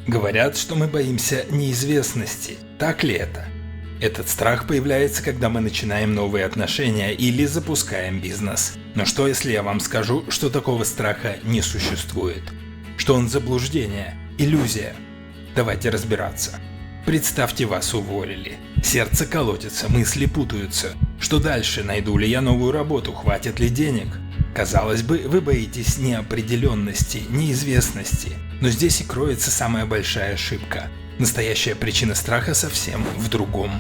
Говорят, что мы боимся неизвестности. Так ли это? Этот страх появляется, когда мы начинаем новые отношения или запускаем бизнес. Но что, если я вам скажу, что такого страха не существует? Что он заблуждение, иллюзия? Давайте разбираться. Представьте, вас уволили. Сердце колотится, мысли путаются. Что дальше? Найду ли я новую работу? Хватит ли денег? Казалось бы, вы боитесь неопределенности, неизвестности. Но здесь и кроется самая большая ошибка. Настоящая причина страха совсем в другом.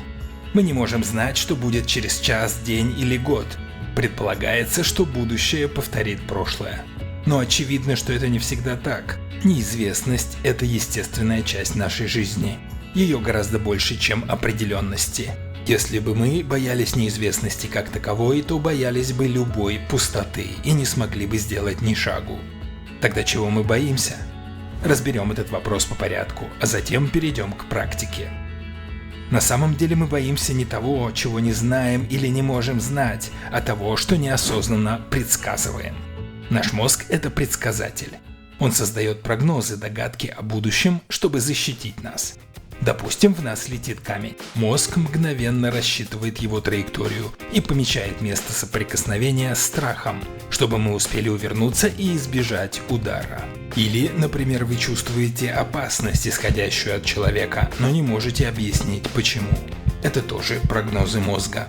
Мы не можем знать, что будет через час, день или год. Предполагается, что будущее повторит прошлое. Но очевидно, что это не всегда так. Неизвестность – это естественная часть нашей жизни. Ее гораздо больше, чем определенности. Если бы мы боялись неизвестности как таковой, то боялись бы любой пустоты и не смогли бы сделать ни шагу. Тогда чего мы боимся? Разберем этот вопрос по порядку, а затем перейдем к практике. На самом деле мы боимся не того, чего не знаем или не можем знать, а того, что неосознанно предсказываем. Наш мозг – это предсказатель. Он создает прогнозы, догадки о будущем, чтобы защитить нас. Допустим, в нас летит камень. Мозг мгновенно рассчитывает его траекторию и помечает место соприкосновения с страхом, чтобы мы успели увернуться и избежать удара. Или, например, вы чувствуете опасность, исходящую от человека, но не можете объяснить почему. Это тоже прогнозы мозга.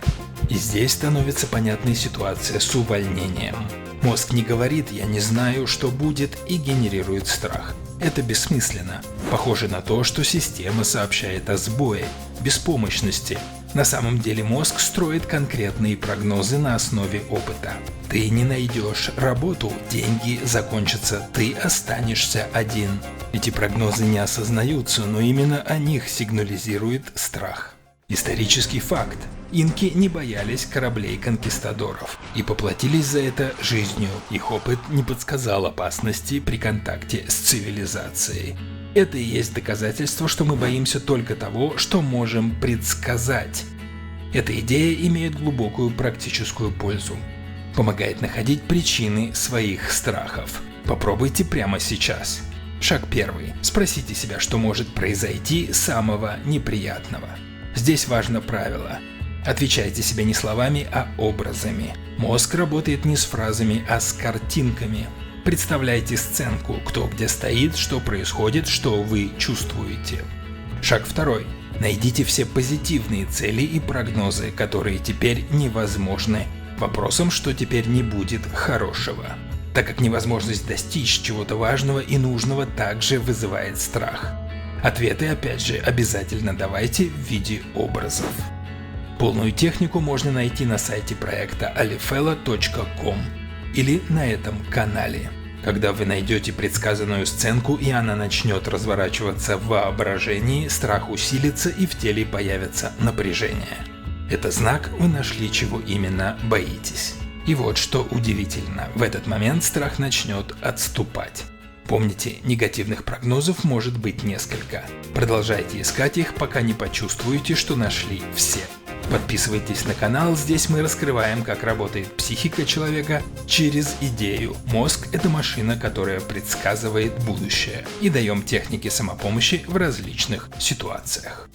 И здесь становится понятной ситуация с увольнением. Мозг не говорит «я не знаю, что будет» и генерирует страх. Это бессмысленно. Похоже на то, что система сообщает о сбое, беспомощности. На самом деле мозг строит конкретные прогнозы на основе опыта. Ты не найдешь работу, деньги закончатся, ты останешься один. Эти прогнозы не осознаются, но именно о них сигнализирует страх. Исторический факт. Инки не боялись кораблей-конкистадоров и поплатились за это жизнью. Их опыт не подсказал опасности при контакте с цивилизацией. Это и есть доказательство, что мы боимся только того, что можем предсказать. Эта идея имеет глубокую практическую пользу. Помогает находить причины своих страхов. Попробуйте прямо сейчас. Шаг первый. Спросите себя, что может произойти самого неприятного. Здесь важно правило. Отвечайте себе не словами, а образами. Мозг работает не с фразами, а с картинками. Представляйте сценку, кто где стоит, что происходит, что вы чувствуете. Шаг второй. Найдите все позитивные цели и прогнозы, которые теперь невозможны. Вопросом, что теперь не будет хорошего. Так как невозможность достичь чего-то важного и нужного также вызывает страх. Ответы, опять же, обязательно давайте в виде образов. Полную технику можно найти на сайте проекта alifela.com или на этом канале. Когда вы найдете предсказанную сценку и она начнет разворачиваться в воображении, страх усилится и в теле появится напряжение. Это знак, вы нашли, чего именно боитесь. И вот что удивительно, в этот момент страх начнет отступать. Помните, негативных прогнозов может быть несколько. Продолжайте искать их, пока не почувствуете, что нашли все. Подписывайтесь на канал, здесь мы раскрываем, как работает психика человека через идею. Мозг – это машина, которая предсказывает будущее. И даем техники самопомощи в различных ситуациях.